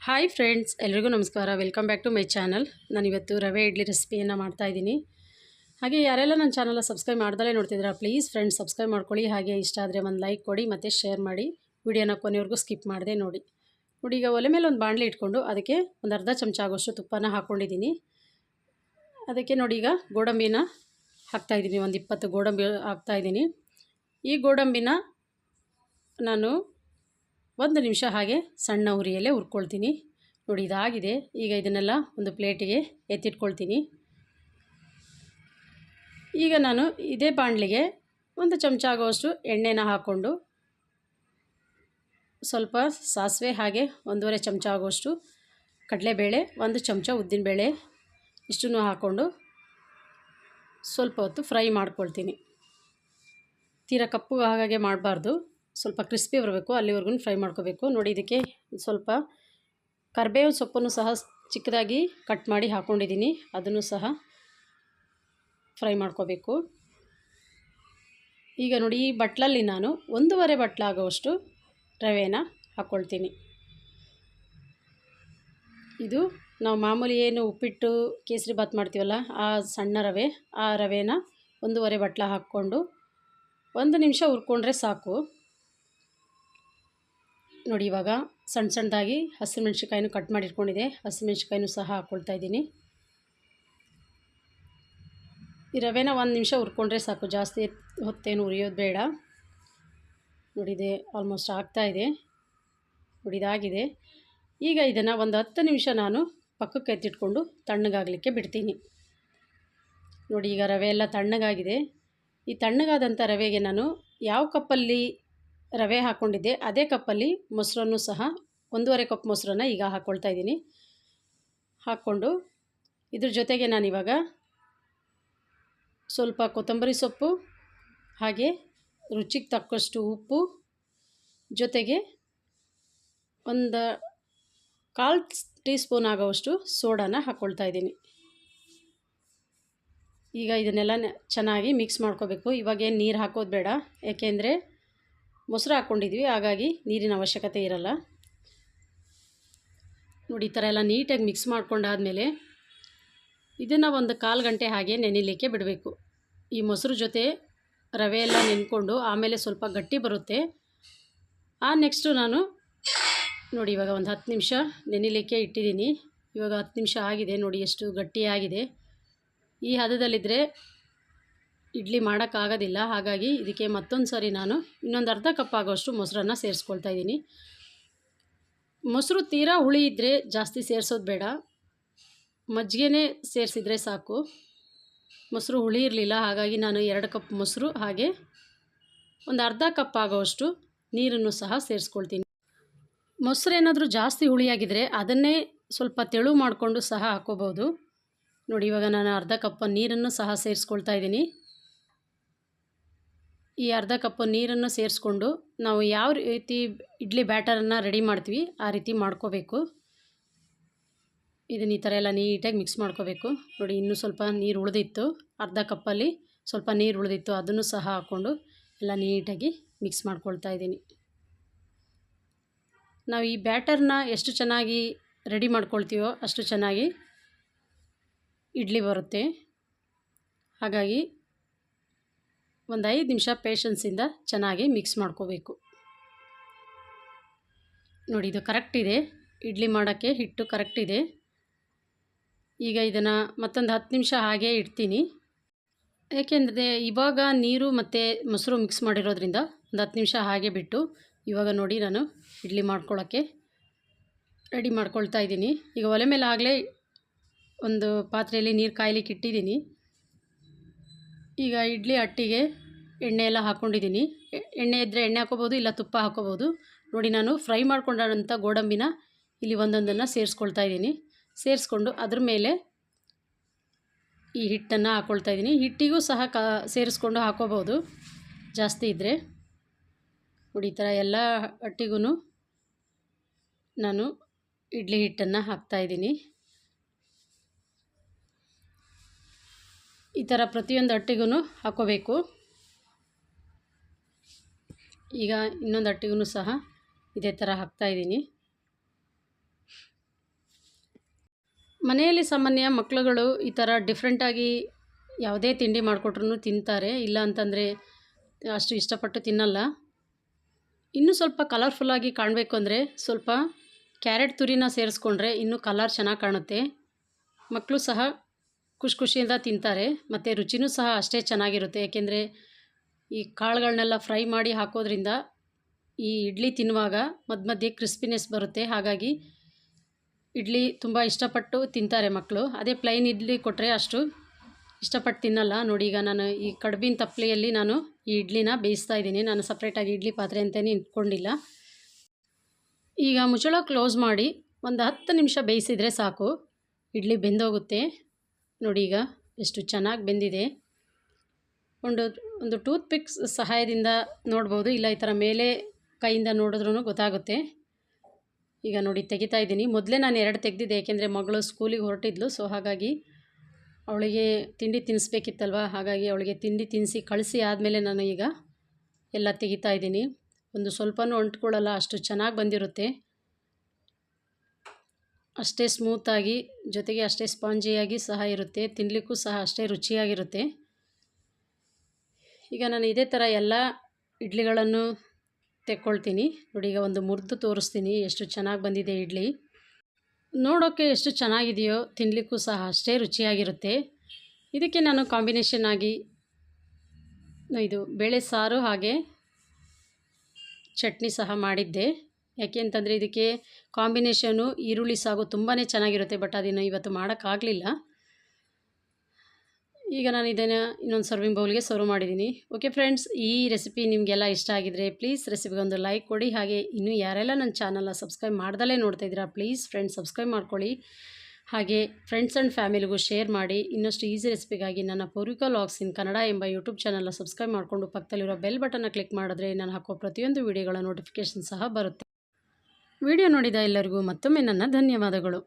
Hi friends, ಎಲ್ರಿಗೂ ನಮಸ್ಕಾರ. Welcome back to my channel. ನಾನಿವತ್ತು ರವೆ ಇಡ್ಲಿ ರೆಸಿಪಿಯನ್ನು ಮಾಡ್ತಾಯಿದ್ದೀನಿ. ಹಾಗೆ ಯಾರೆಲ್ಲ ನನ್ನ ಚಾನಲ್ನ ಸಬ್ಸ್ಕ್ರೈಬ್ ಮಾಡ್ದಲೇ ನೋಡ್ತಿದ್ದೀರಾ, ಪ್ಲೀಸ್ ಫ್ರೆಂಡ್ಸ್ ಸಬ್ಸ್ಕ್ರೈಬ್ ಮಾಡ್ಕೊಳ್ಳಿ. ಹಾಗೆ ಇಷ್ಟ ಆದರೆ ಒಂದು ಲೈಕ್ ಕೊಡಿ ಮತ್ತು ಶೇರ್ ಮಾಡಿ. ವಿಡಿಯೋನ ಕೊನೆವರೆಗೂ ಸ್ಕಿಪ್ ಮಾಡದೆ ನೋಡಿ. ಈಗ ಒಲೆ ಮೇಲೆ ಒಂದು ಬಾಣಲಿ ಇಟ್ಕೊಂಡು ಅದಕ್ಕೆ ಒಂದು ಅರ್ಧ ಚಮಚ ಆಗೋಷ್ಟು ತುಪ್ಪನ ಹಾಕ್ಕೊಂಡಿದ್ದೀನಿ. ಅದಕ್ಕೆ ನೋಡಿ ಈಗ ಗೋಡಂಬಿನ ಹಾಕ್ತಾಯಿದ್ದೀನಿ. ಒಂದು 20 ಗೋಡಂಬಿ ಹಾಕ್ತಾಯಿದ್ದೀನಿ. ಈ ಗೋಡಂಬಿನ ನಾನು 1 ನಿಮಿಷ ಹಾಗೆ ಸಣ್ಣ ಉರಿಯಲ್ಲೇ ಹುರ್ಕೊಳ್ತೀನಿ. ನೋಡಿ ಇದಾಗಿದೆ. ಈಗ ಇದನ್ನೆಲ್ಲ ಒಂದು ಪ್ಲೇಟಿಗೆ ಎತ್ತಿಟ್ಕೊಳ್ತೀನಿ. ಈಗ ನಾನು ಇದೇ ಬಾಣಲಿಗೆ 1 ಚಮಚ ಆಗುವಷ್ಟು ಎಣ್ಣೆನ ಹಾಕ್ಕೊಂಡು ಸ್ವಲ್ಪ ಸಾಸಿವೆ ಹಾಗೆ 1.5 ಚಮಚ ಆಗುವಷ್ಟು ಕಡಲೆಬೇಳೆ, 1 ಚಮಚ ಉದ್ದಿನಬೇಳೆ ಇಷ್ಟನ್ನು ಹಾಕ್ಕೊಂಡು ಸ್ವಲ್ಪ ಹೊತ್ತು ಫ್ರೈ ಮಾಡ್ಕೊಳ್ತೀನಿ. ತೀರಾ ಕಪ್ಪು ಹಾಗೆ ಮಾಡಬಾರ್ದು, ಸ್ವಲ್ಪ ಕ್ರಿಸ್ಪಿ ಬರಬೇಕು, ಅಲ್ಲಿವರೆಗೂ ಫ್ರೈ ಮಾಡ್ಕೋಬೇಕು. ನೋಡಿ ಇದಕ್ಕೆ ಸ್ವಲ್ಪ ಕರಿಬೇವು ಸೊಪ್ಪನ್ನು ಸಹ ಚಿಕ್ಕದಾಗಿ ಕಟ್ ಮಾಡಿ ಹಾಕ್ಕೊಂಡಿದ್ದೀನಿ. ಅದನ್ನು ಸಹ ಫ್ರೈ ಮಾಡ್ಕೋಬೇಕು. ಈಗ ನೋಡಿ ಈ ಬಟ್ಲಲ್ಲಿ ನಾನು 1.5 ಬಟ್ಲಾಗುವಷ್ಟು ರವೆನ ಹಾಕ್ಕೊಳ್ತೀನಿ. ಇದು ನಾವು ಮಾಮೂಲಿ ಏನು ಉಪ್ಪಿಟ್ಟು ಕೇಸರಿ ಬಾತ್ ಮಾಡ್ತೀವಲ್ಲ ಆ ಸಣ್ಣ ರವೆ, ಆ ರವೆನ 1.5 ಬಟ್ಲ ಹಾಕ್ಕೊಂಡು 1 ನಿಮಿಷ ಹುರ್ಕೊಂಡ್ರೆ ಸಾಕು. ನೋಡಿ ಇವಾಗ ಸಣ್ಣದಾಗಿ ಹಸಿಮೆಣ್ಸಿಕಾಯಿನೂ ಕಟ್ ಮಾಡಿ ಇಟ್ಕೊಂಡಿದೆ. ಹಸಿಮೆಣ್ಸಿಕಾಯಿನೂ ಸಹ ಹಾಕ್ಕೊಳ್ತಾ ಇದ್ದೀನಿ. ಈ ರವೆನ 1 ನಿಮಿಷ ಹುರ್ಕೊಂಡ್ರೆ ಸಾಕು, ಜಾಸ್ತಿ ಹೊತ್ತೇನು ಹುರಿಯೋದು ಬೇಡ. ನೋಡಿದೆ ಆಲ್ಮೋಸ್ಟ್ ಆಗ್ತಾಯಿದೆ. ನೋಡಿ ಇದಾಗಿದೆ. ಈಗ ಇದನ್ನು ಒಂದು 10 ನಿಮಿಷ ನಾನು ಪಕ್ಕಕ್ಕೆ ಎತ್ತಿಟ್ಕೊಂಡು ತಣ್ಣಗಾಗಲಿಕ್ಕೆ ಬಿಡ್ತೀನಿ. ನೋಡಿ ಈಗ ರವೆ ಎಲ್ಲ ತಣ್ಣಗಾಗಿದೆ. ಈ ತಣ್ಣಗಾದಂಥ ರವೆಗೆ ನಾನು ಯಾವ ಕಪ್ಪಲ್ಲಿ ರವೆ ಹಾಕ್ಕೊಂಡಿದ್ದೆ ಅದೇ ಕಪ್ಪಲ್ಲಿ ಮೊಸರನ್ನು ಸಹ 1.5 ಕಪ್ ಮೊಸರನ್ನು ಈಗ ಹಾಕ್ಕೊಳ್ತಾ ಇದ್ದೀನಿ. ಹಾಕ್ಕೊಂಡು ಇದ್ರ ಜೊತೆಗೆ ನಾನಿವಾಗ ಸ್ವಲ್ಪ ಕೊತ್ತಂಬರಿ ಸೊಪ್ಪು ಹಾಗೆ ರುಚಿಗೆ ತಕ್ಕಷ್ಟು ಉಪ್ಪು, ಜೊತೆಗೆ ಒಂದು 1/4 ಟೀ ಸ್ಪೂನ್ ಆಗೋವಷ್ಟು ಸೋಡಾನ ಹಾಕ್ಕೊಳ್ತಾ ಇದ್ದೀನಿ. ಈಗ ಇದನ್ನೆಲ್ಲ ಚೆನ್ನಾಗಿ ಮಿಕ್ಸ್ ಮಾಡ್ಕೋಬೇಕು. ಇವಾಗೇನು ನೀರು ಹಾಕೋದು ಬೇಡ, ಏಕೆಂದರೆ ಮೊಸರು ಹಾಕ್ಕೊಂಡಿದ್ವಿ, ಹಾಗಾಗಿ ನೀರಿನ ಅವಶ್ಯಕತೆ ಇರಲ್ಲ. ನೋಡಿ ಈ ಥರ ಎಲ್ಲ ನೀಟಾಗಿ ಮಿಕ್ಸ್ ಮಾಡ್ಕೊಂಡಾದಮೇಲೆ ಇದನ್ನು ಒಂದು 1/4 ಗಂಟೆ ಹಾಗೆ ನೆನೆಯಲಿಕ್ಕೆ ಬಿಡಬೇಕು. ಈ ಮೊಸರು ಜೊತೆ ರವೆ ಎಲ್ಲ ನೆನ್ಕೊಂಡು ಆಮೇಲೆ ಸ್ವಲ್ಪ ಗಟ್ಟಿ ಬರುತ್ತೆ. ನೆಕ್ಸ್ಟು ನಾನು ನೋಡಿ ಇವಾಗ ಒಂದು 10 ನಿಮಿಷ ನೆನೆಯಲಿಕ್ಕೆ ಇಟ್ಟಿದ್ದೀನಿ. ಇವಾಗ 10 ನಿಮಿಷ ಆಗಿದೆ. ನೋಡಿ ಎಷ್ಟು ಗಟ್ಟಿಯಾಗಿದೆ. ಈ ಹದದಲ್ಲಿದ್ದರೆ ಇಡ್ಲಿ ಮಾಡೋಕ್ಕಾಗೋದಿಲ್ಲ. ಹಾಗಾಗಿ ಇದಕ್ಕೆ ಮತ್ತೊಂದು ಸಾರಿ ನಾನು ಇನ್ನೊಂದು ಅರ್ಧ ಕಪ್ ಆಗೋಷ್ಟು ಮೊಸರನ್ನು ಸೇರಿಸ್ಕೊಳ್ತಾ ಇದ್ದೀನಿ. ಮೊಸರು ತೀರಾ ಹುಳಿ ಇದ್ದರೆ ಜಾಸ್ತಿ ಸೇರಿಸೋದು ಬೇಡ, ಮಜ್ಜಿಗೆನೇ ಸೇರಿಸಿದ್ರೆ ಸಾಕು. ಮೊಸರು ಹುಳಿ ಇರಲಿಲ್ಲ, ಹಾಗಾಗಿ ನಾನು 2 ಕಪ್ ಮೊಸರು ಹಾಗೆ ಒಂದು ಅರ್ಧ ಕಪ್ ಆಗೋವಷ್ಟು ನೀರನ್ನು ಸಹ ಸೇರಿಸ್ಕೊಳ್ತೀನಿ. ಮೊಸರು ಏನಾದರೂ ಜಾಸ್ತಿ ಹುಳಿಯಾಗಿದ್ದರೆ ಅದನ್ನೇ ಸ್ವಲ್ಪ ತೆಳು ಮಾಡಿಕೊಂಡು ಸಹ ಹಾಕ್ಕೋಬೋದು. ನೋಡಿ ಇವಾಗ ನಾನು ಅರ್ಧ ಕಪ್ ನೀರನ್ನು ಸಹ ಸೇರಿಸ್ಕೊಳ್ತಾ ಇದ್ದೀನಿ. ಈ ಅರ್ಧ ಕಪ್ ನೀರನ್ನು ಸೇರಿಸ್ಕೊಂಡು ನಾವು ಯಾವ ರೀತಿ ಇಡ್ಲಿ ಬ್ಯಾಟರನ್ನು ರೆಡಿ ಮಾಡ್ತೀವಿ ಆ ರೀತಿ ಮಾಡ್ಕೋಬೇಕು. ಇದನ್ನು ಈ ಥರ ಎಲ್ಲ ನೀಟಾಗಿ ಮಿಕ್ಸ್ ಮಾಡ್ಕೋಬೇಕು. ನೋಡಿ ಇನ್ನೂ ಸ್ವಲ್ಪ ನೀರು ಉಳಿದಿತ್ತು, ಅರ್ಧ ಕಪ್ಪಲ್ಲಿ ಸ್ವಲ್ಪ ನೀರು ಉಳಿದಿತ್ತು, ಅದನ್ನು ಸಹ ಹಾಕ್ಕೊಂಡು ಎಲ್ಲ ನೀಟಾಗಿ ಮಿಕ್ಸ್ ಮಾಡ್ಕೊಳ್ತಾ ಇದ್ದೀನಿ. ನಾವು ಈ ಬ್ಯಾಟರ್ನ ಎಷ್ಟು ಚೆನ್ನಾಗಿ ರೆಡಿ ಮಾಡ್ಕೊಳ್ತೀವೋ ಅಷ್ಟು ಚೆನ್ನಾಗಿ ಇಡ್ಲಿ ಬರುತ್ತೆ. ಹಾಗಾಗಿ ಒಂದು 5 ನಿಮಿಷ ಪೇಷನ್ಸಿಂದ ಚೆನ್ನಾಗಿ ಮಿಕ್ಸ್ ಮಾಡ್ಕೋಬೇಕು. ನೋಡಿ ಇದು ಕರೆಕ್ಟ್ ಇದೆ, ಇಡ್ಲಿ ಮಾಡೋಕ್ಕೆ ಹಿಟ್ಟು ಕರೆಕ್ಟ್ ಇದೆ. ಈಗ ಇದನ್ನು ಮತ್ತೊಂದು 10 ನಿಮಿಷ ಹಾಗೆ ಇಡ್ತೀನಿ. ಏಕೆಂದರೆ ಇವಾಗ ನೀರು ಮತ್ತು ಮೊಸರು ಮಿಕ್ಸ್ ಮಾಡಿರೋದ್ರಿಂದ ಒಂದು 10 ನಿಮಿಷ ಹಾಗೆ ಬಿಟ್ಟು ಇವಾಗ ನೋಡಿ ನಾನು ಇಡ್ಲಿ ಮಾಡ್ಕೊಳ್ಳೋಕ್ಕೆ ರೆಡಿ ಮಾಡ್ಕೊಳ್ತಾ ಇದ್ದೀನಿ. ಈಗ ಒಲೆ ಮೇಲೆ ಆಗಲೇ ಒಂದು ಪಾತ್ರೆಯಲ್ಲಿ ನೀರು ಕಾಯಲಿಕ್ಕೆ ಇಟ್ಟಿದ್ದೀನಿ. ಈಗ ಇಡ್ಲಿ ಅಟ್ಟಿಗೆ ಎಣ್ಣೆ ಎಲ್ಲ ಹಾಕ್ಕೊಂಡಿದ್ದೀನಿ. ಎಣ್ಣೆ ಇದ್ದರೆ ಎಣ್ಣೆ ಹಾಕ್ಕೋಬೋದು, ಇಲ್ಲ ತುಪ್ಪ ಹಾಕ್ಕೋಬೋದು. ನೋಡಿ ನಾನು ಫ್ರೈ ಮಾಡ್ಕೊಂಡಂಥ ಗೋಡಂಬಿನ ಇಲ್ಲಿ ಒಂದೊಂದನ್ನು ಸೇರಿಸ್ಕೊಳ್ತಾ ಇದ್ದೀನಿ. ಸೇರಿಸ್ಕೊಂಡು ಅದ್ರ ಮೇಲೆ ಈ ಹಿಟ್ಟನ್ನು ಹಾಕ್ಕೊಳ್ತಾ ಇದ್ದೀನಿ. ಹಿಟ್ಟಿಗೂ ಸಹ ಸೇರಿಸ್ಕೊಂಡು ಹಾಕ್ಕೋಬೋದು ಜಾಸ್ತಿ ಇದ್ದರೆ. ನೋಡಿ ಈ ಥರ ಎಲ್ಲ ಅಟ್ಟಿಗೂ ನಾನು ಇಡ್ಲಿ ಹಿಟ್ಟನ್ನು ಹಾಕ್ತಾಯಿದ್ದೀನಿ. ಈ ಥರ ಪ್ರತಿಯೊಂದು ಅಟ್ಟಿಗೂ ಹಾಕ್ಕೋಬೇಕು. ಈಗ ಇನ್ನೊಂದು ಅಟ್ಟಿಗೂ ಸಹ ಇದೇ ಥರ ಹಾಕ್ತಾಯಿದ್ದೀನಿ. ಮನೆಯಲ್ಲಿ ಸಾಮಾನ್ಯ ಮಕ್ಕಳುಗಳು ಈ ಥರ ಡಿಫ್ರೆಂಟಾಗಿ ಯಾವುದೇ ತಿಂಡಿ ಮಾಡಿಕೊಟ್ರೂ ತಿಂತಾರೆ, ಇಲ್ಲ ಅಂತಂದರೆ ಅಷ್ಟು ಇಷ್ಟಪಟ್ಟು ತಿನ್ನಲ್ಲ. ಇನ್ನೂ ಸ್ವಲ್ಪ ಕಲರ್ಫುಲ್ಲಾಗಿ ಕಾಣಬೇಕು ಅಂದರೆ ಸ್ವಲ್ಪ ಕ್ಯಾರೆಟ್ ತುರಿನ ಸೇರಿಸ್ಕೊಂಡ್ರೆ ಇನ್ನೂ ಕಲರ್ ಚೆನ್ನಾಗಿ ಕಾಣುತ್ತೆ. ಮಕ್ಕಳು ಸಹ ಖುಷಿಯಿಂದ ತಿಂತಾರೆ ಮತ್ತು ರುಚಿನೂ ಸಹ ಅಷ್ಟೇ ಚೆನ್ನಾಗಿರುತ್ತೆ. ಏಕೆಂದರೆ ಈ ಕಾಳುಗಳನ್ನೆಲ್ಲ ಫ್ರೈ ಮಾಡಿ ಹಾಕೋದ್ರಿಂದ ಈ ಇಡ್ಲಿ ತಿನ್ನುವಾಗ ಮಧ್ಯೆ ಕ್ರಿಸ್ಪಿನೆಸ್ ಬರುತ್ತೆ. ಹಾಗಾಗಿ ಇಡ್ಲಿ ತುಂಬ ಇಷ್ಟಪಟ್ಟು ತಿಂತಾರೆ ಮಕ್ಕಳು. ಅದೇ ಪ್ಲೈನ್ ಇಡ್ಲಿ ಕೊಟ್ಟರೆ ಅಷ್ಟು ಇಷ್ಟಪಟ್ಟು ತಿನ್ನಲ್ಲ. ನೋಡಿ, ಈಗ ನಾನು ಈ ಕಡ್ಬಿನ ತಪ್ಪಲೆಯಲ್ಲಿ ನಾನು ಈ ಇಡ್ಲಿನ ಬೇಯಿಸ್ತಾ ಇದ್ದೀನಿ. ನಾನು ಸಪ್ರೇಟಾಗಿ ಇಡ್ಲಿ ಪಾತ್ರೆ ಅಂತಲೇ ಇಟ್ಕೊಂಡಿಲ್ಲ. ಈಗ ಮುಚ್ಚಳ ಕ್ಲೋಸ್ ಮಾಡಿ ಒಂದು 10 ನಿಮಿಷ ಬೇಯಿಸಿದರೆ ಸಾಕು, ಇಡ್ಲಿ ಬೆಂದೋಗುತ್ತೆ. ನೋಡಿ ಈಗ ಎಷ್ಟು ಚೆನ್ನಾಗಿ ಬೆಂದಿದೆ. ಒಂದು ಟೂತ್ ಪಿಕ್ಸ್ ಸಹಾಯದಿಂದ ನೋಡ್ಬೋದು, ಇಲ್ಲ ಈ ಥರ ಮೇಲೆ ಕೈಯಿಂದ ನೋಡಿದ್ರೂ ಗೊತ್ತಾಗುತ್ತೆ. ಈಗ ನೋಡಿ ತೆಗಿತಾ ಇದ್ದೀನಿ. ಮೊದಲೇ ನಾನು 2 ತೆಗೆದಿದ್ದೆ, ಏಕೆಂದರೆ ಮಗಳು ಸ್ಕೂಲಿಗೆ ಹೊರಟಿದ್ಲು. ಸೊ ಹಾಗಾಗಿ ಅವಳಿಗೆ ತಿಂಡಿ ತಿನ್ನಿಸ್ಬೇಕಿತ್ತಲ್ವ, ಹಾಗಾಗಿ ಅವಳಿಗೆ ತಿಂಡಿ ತಿನ್ನಿಸಿ ಕಳಿಸಿ ಆದಮೇಲೆ ನಾನು ಈಗ ಎಲ್ಲ ತೆಗಿತಾ ಇದ್ದೀನಿ. ಒಂದು ಸ್ವಲ್ಪನೂ ಅಂಟ್ಕೊಳ್ಳಲ್ಲ, ಅಷ್ಟು ಚೆನ್ನಾಗಿ ಬಂದಿರುತ್ತೆ. ಅಷ್ಟೇ ಸ್ಮೂತಾಗಿ, ಜೊತೆಗೆ ಅಷ್ಟೇ ಸ್ಪಾಂಜಿಯಾಗಿ ಸಹ ಇರುತ್ತೆ. ತಿನ್ನಲಿಕ್ಕೂ ಸಹ ಅಷ್ಟೇ ರುಚಿಯಾಗಿರುತ್ತೆ. ಈಗ ನಾನು ಇದೇ ಥರ ಎಲ್ಲ ಇಡ್ಲಿಗಳನ್ನು ತೆಕ್ಕೊಳ್ತೀನಿ. ನೋಡಿ, ಈಗ ಒಂದು ಮುರಿದು ತೋರಿಸ್ತೀನಿ ಎಷ್ಟು ಚೆನ್ನಾಗಿ ಬಂದಿದೆ ಇಡ್ಲಿ. ನೋಡೋಕ್ಕೆ ಎಷ್ಟು ಚೆನ್ನಾಗಿದೆಯೋ, ತಿನ್ನಲಿಕ್ಕೂ ಸಹ ಅಷ್ಟೇ ರುಚಿಯಾಗಿರುತ್ತೆ. ಇದಕ್ಕೆ ನಾನು ಕಾಂಬಿನೇಷನ್ ಆಗಿ ಇದು ಬೇಳೆ ಸಾರು ಹಾಗೆ ಚಟ್ನಿ ಸಹ ಮಾಡಿದ್ದೆ. ಯಾಕೆ ಅಂತಂದರೆ ಇದಕ್ಕೆ ಕಾಂಬಿನೇಷನು ಈರುಳ್ಳಿ ಸಾಗು ತುಂಬಾ ಚೆನ್ನಾಗಿರುತ್ತೆ. ಬಟ್ ಅದನ್ನು ಇವತ್ತು ಮಾಡೋಕ್ಕಾಗಲಿಲ್ಲ. ಈಗ ನಾನು ಇದನ್ನು ಇನ್ನೊಂದು ಸರ್ವಿಂಗ್ ಬೌಲ್ಗೆ ಸರ್ವ್ ಮಾಡಿದ್ದೀನಿ. ಓಕೆ ಫ್ರೆಂಡ್ಸ್, ಈ ರೆಸಿಪಿ ನಿಮಗೆಲ್ಲ ಇಷ್ಟ ಆಗಿದರೆ ಪ್ಲೀಸ್ ರೆಸಿಪಿಗೆ ಒಂದು ಲೈಕ್ ಕೊಡಿ. ಹಾಗೆ ಇನ್ನೂ ಯಾರೆಲ್ಲ ನನ್ನ ಚಾನಲ್ನ ಸಬ್ಸ್ಕ್ರೈಬ್ ಮಾಡ್ದಲೇ ನೋಡ್ತಾ ಇದ್ದೀರಾ, ಪ್ಲೀಸ್ ಫ್ರೆಂಡ್ಸ್ ಸಬ್ಸ್ಕ್ರೈಬ್ ಮಾಡ್ಕೊಳ್ಳಿ. ಹಾಗೆ ಫ್ರೆಂಡ್ಸ್ ಆ್ಯಂಡ್ ಫ್ಯಾಮಿಲಿಗೂ ಶೇರ್ ಮಾಡಿ. ಇನ್ನಷ್ಟು ಈಸಿ ರೆಸಿಪಿಗಾಗಿ ನನ್ನ ಪೂರ್ವಿಕಾ ವ್ಲಾಗ್ಸ್ ಇನ್ ಕನ್ನಡ ಎಂಬ ಯೂಟ್ಯೂಬ್ ಚಾನಲ್ನ ಸಬ್ಸ್ಕ್ರೈಬ್ ಮಾಡಿಕೊಂಡು ಪಕ್ಕದಲ್ಲಿರೋ ಬೆಲ್ ಬಟನ್ನ ಕ್ಲಿಕ್ ಮಾಡಿದ್ರೆ ನಾನು ಹಾಕೋ ಪ್ರತಿಯೊಂದು ವಿಡಿಯೋಗಳ ನೋಟಿಫಿಕೇಷನ್ ಸಹ ಬರುತ್ತೆ. ವಿಡಿಯೋ ನೋಡಿದ ಎಲ್ಲರಿಗೂ ಮತ್ತೊಮ್ಮೆ ನನ್ನ ಧನ್ಯವಾದಗಳು.